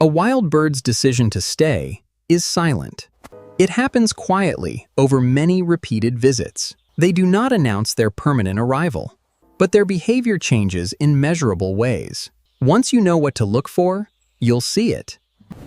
A wild bird's decision to stay is silent. It happens quietly over many repeated visits. They do not announce their permanent arrival, but their behavior changes in measurable ways. Once you know what to look for, you'll see it.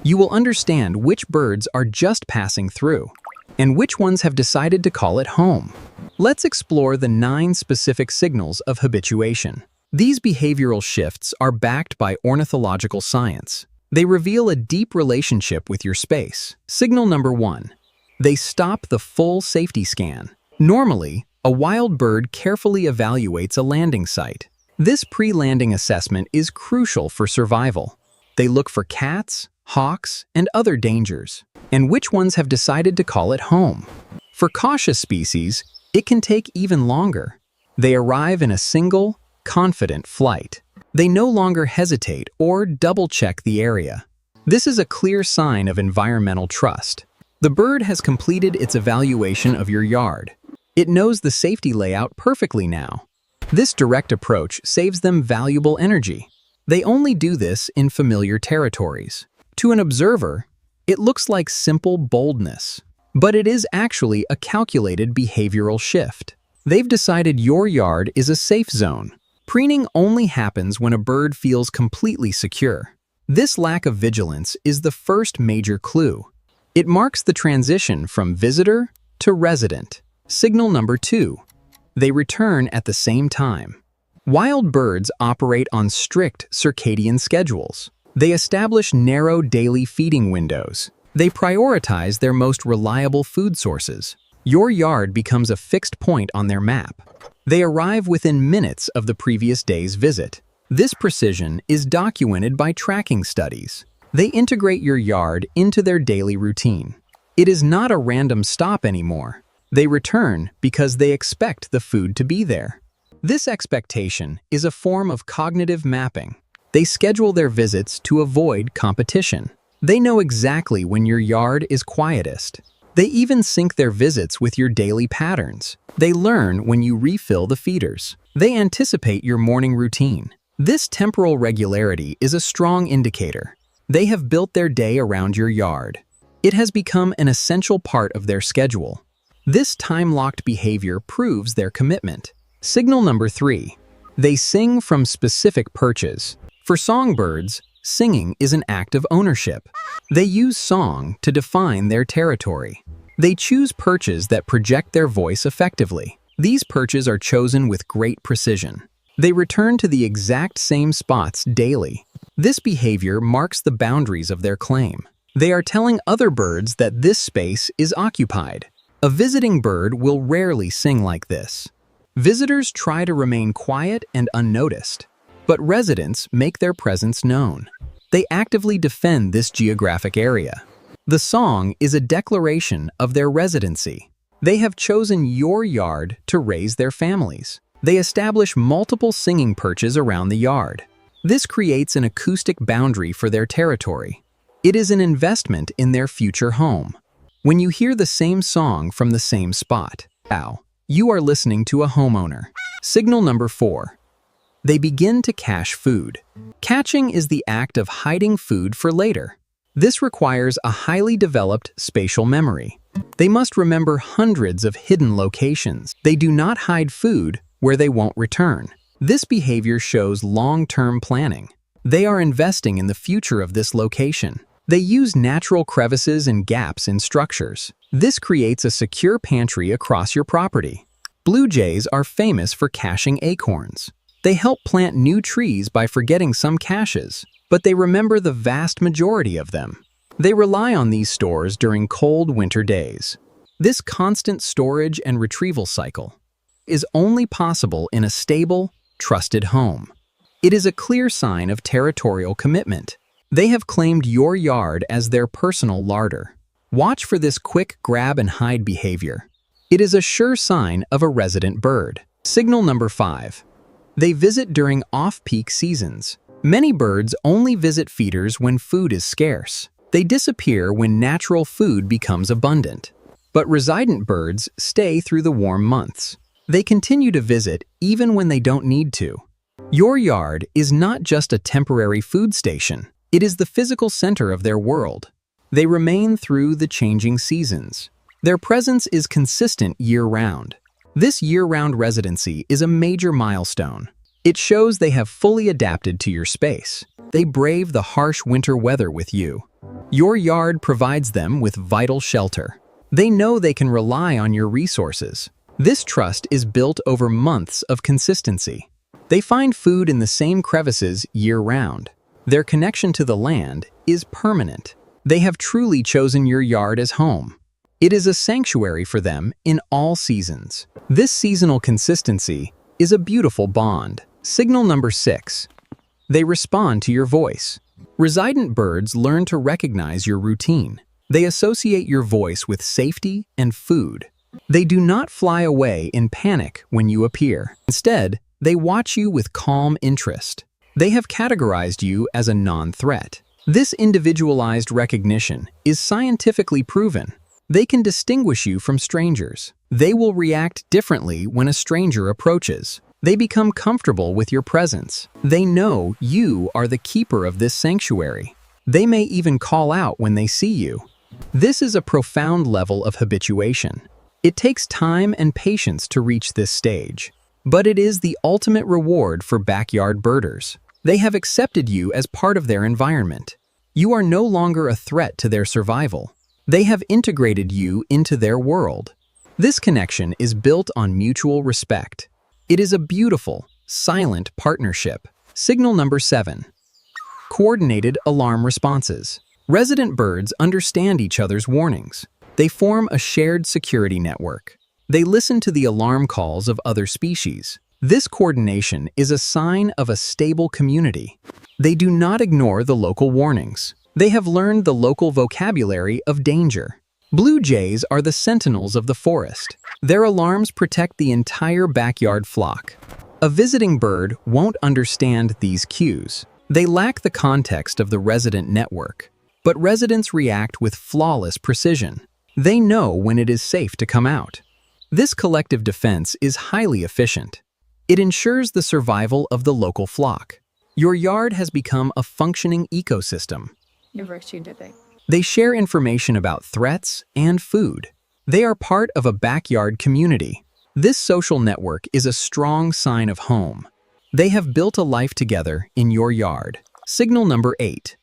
You will understand which birds are just passing through, and which ones have decided to call it home. Let's explore the 9 specific signals of habituation. These behavioral shifts are backed by ornithological science. They reveal a deep relationship with your space. Signal number 1. They stop the full safety scan. Normally, a wild bird carefully evaluates a landing site. This pre-landing assessment is crucial for survival. They look for cats, hawks, and other dangers, and which ones have decided to call it home. For cautious species, it can take even longer. They arrive in a single, confident flight. They no longer hesitate or double-check the area. This is a clear sign of environmental trust. The bird has completed its evaluation of your yard. It knows the safety layout perfectly now. This direct approach saves them valuable energy. They only do this in familiar territories. To an observer, it looks like simple boldness, but it is actually a calculated behavioral shift. They've decided your yard is a safe zone. Preening only happens when a bird feels completely secure. This lack of vigilance is the first major clue. It marks the transition from visitor to resident. Signal number 2. They return at the same time. Wild birds operate on strict circadian schedules. They establish narrow daily feeding windows. They prioritize their most reliable food sources. Your yard becomes a fixed point on their map. They arrive within minutes of the previous day's visit. This precision is documented by tracking studies. They integrate your yard into their daily routine. It is not a random stop anymore. They return because they expect the food to be there. This expectation is a form of cognitive mapping. They schedule their visits to avoid competition. They know exactly when your yard is quietest. They even sync their visits with your daily patterns. They learn when you refill the feeders. They anticipate your morning routine. This temporal regularity is a strong indicator. They have built their day around your yard. It has become an essential part of their schedule. This time-locked behavior proves their commitment. Signal number 3. They sing from specific perches. For songbirds, singing is an act of ownership. They use song to define their territory. They choose perches that project their voice effectively. These perches are chosen with great precision. They return to the exact same spots daily. This behavior marks the boundaries of their claim. They are telling other birds that this space is occupied. A visiting bird will rarely sing like this. Visitors try to remain quiet and unnoticed, but residents make their presence known. They actively defend this geographic area. The song is a declaration of their residency. They have chosen your yard to raise their families. They establish multiple singing perches around the yard. This creates an acoustic boundary for their territory. It is an investment in their future home. When you hear the same song from the same spot, you are listening to a homeowner. Signal number 4. They begin to cache food. Catching is the act of hiding food for later. This requires a highly developed spatial memory. They must remember hundreds of hidden locations. They do not hide food where they won't return. This behavior shows long-term planning. They are investing in the future of this location. They use natural crevices and gaps in structures. This creates a secure pantry across your property. Blue jays are famous for caching acorns. They help plant new trees by forgetting some caches, but they remember the vast majority of them. They rely on these stores during cold winter days. This constant storage and retrieval cycle is only possible in a stable, trusted home. It is a clear sign of territorial commitment. They have claimed your yard as their personal larder. Watch for this quick grab-and-hide behavior. It is a sure sign of a resident bird. Signal number 5. They visit during off-peak seasons. Many birds only visit feeders when food is scarce. They disappear when natural food becomes abundant. But resident birds stay through the warm months. They continue to visit even when they don't need to. Your yard is not just a temporary food station. It is the physical center of their world. They remain through the changing seasons. Their presence is consistent year-round. This year-round residency is a major milestone. It shows they have fully adapted to your space. They brave the harsh winter weather with you. Your yard provides them with vital shelter. They know they can rely on your resources. This trust is built over months of consistency. They find food in the same crevices year-round. Their connection to the land is permanent. They have truly chosen your yard as home. It is a sanctuary for them in all seasons. This seasonal consistency is a beautiful bond. Signal number 6. They respond to your voice. Resident birds learn to recognize your routine. They associate your voice with safety and food. They do not fly away in panic when you appear. Instead, they watch you with calm interest. They have categorized you as a non-threat. This individualized recognition is scientifically proven. They can distinguish you from strangers. They will react differently when a stranger approaches. They become comfortable with your presence. They know you are the keeper of this sanctuary. They may even call out when they see you. This is a profound level of habituation. It takes time and patience to reach this stage, but it is the ultimate reward for backyard birders. They have accepted you as part of their environment. You are no longer a threat to their survival. They have integrated you into their world. This connection is built on mutual respect. It is a beautiful, silent partnership. Signal number 7. Coordinated alarm responses. Resident birds understand each other's warnings. They form a shared security network. They listen to the alarm calls of other species. This coordination is a sign of a stable community. They do not ignore the local warnings. They have learned the local vocabulary of danger. Blue jays are the sentinels of the forest. Their alarms protect the entire backyard flock. A visiting bird won't understand these cues. They lack the context of the resident network. But residents react with flawless precision. They know when it is safe to come out. This collective defense is highly efficient. It ensures the survival of the local flock. Your yard has become a functioning ecosystem. They share information about threats and food. They are part of a backyard community. This social network is a strong sign of home. They have built a life together in your yard. Signal number 8.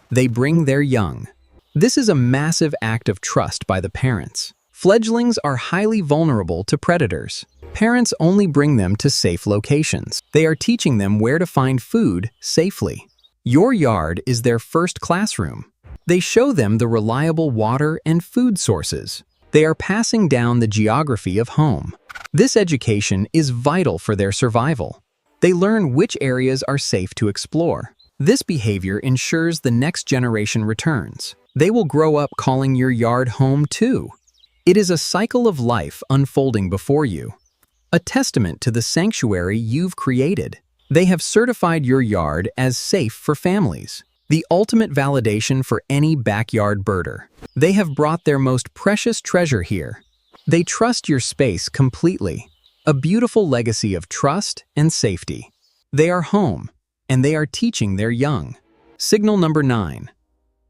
They bring their young. This is a massive act of trust by the parents. Fledglings are highly vulnerable to predators. Parents only bring them to safe locations. They are teaching them where to find food safely. Your yard is their first classroom. They show them the reliable water and food sources. They are passing down the geography of home. This education is vital for their survival. They learn which areas are safe to explore. This behavior ensures the next generation returns. They will grow up calling your yard home too. It is a cycle of life unfolding before you. A testament to the sanctuary you've created. They have certified your yard as safe for families. The ultimate validation for any backyard birder. They have brought their most precious treasure here. They trust your space completely. A beautiful legacy of trust and safety. They are home, and they are teaching their young. Signal number 9.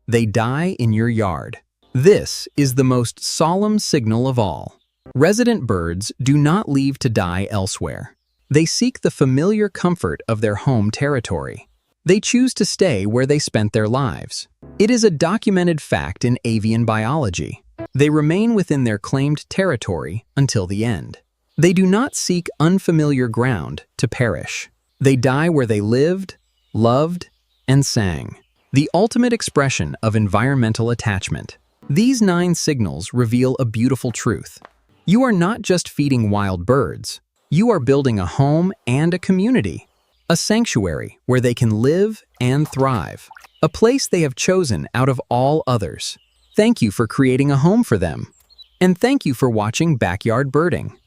They die in your yard. This is the most solemn signal of all. Resident birds do not leave to die elsewhere. They seek the familiar comfort of their home territory. They choose to stay where they spent their lives. It is a documented fact in avian biology. They remain within their claimed territory until the end. They do not seek unfamiliar ground to perish. They die where they lived, loved, and sang. The ultimate expression of environmental attachment. These 9 signals reveal a beautiful truth. You are not just feeding wild birds. You are building a home and a community. A sanctuary where they can live and thrive. A place they have chosen out of all others. Thank you for creating a home for them. And thank you for watching Backyard Birding.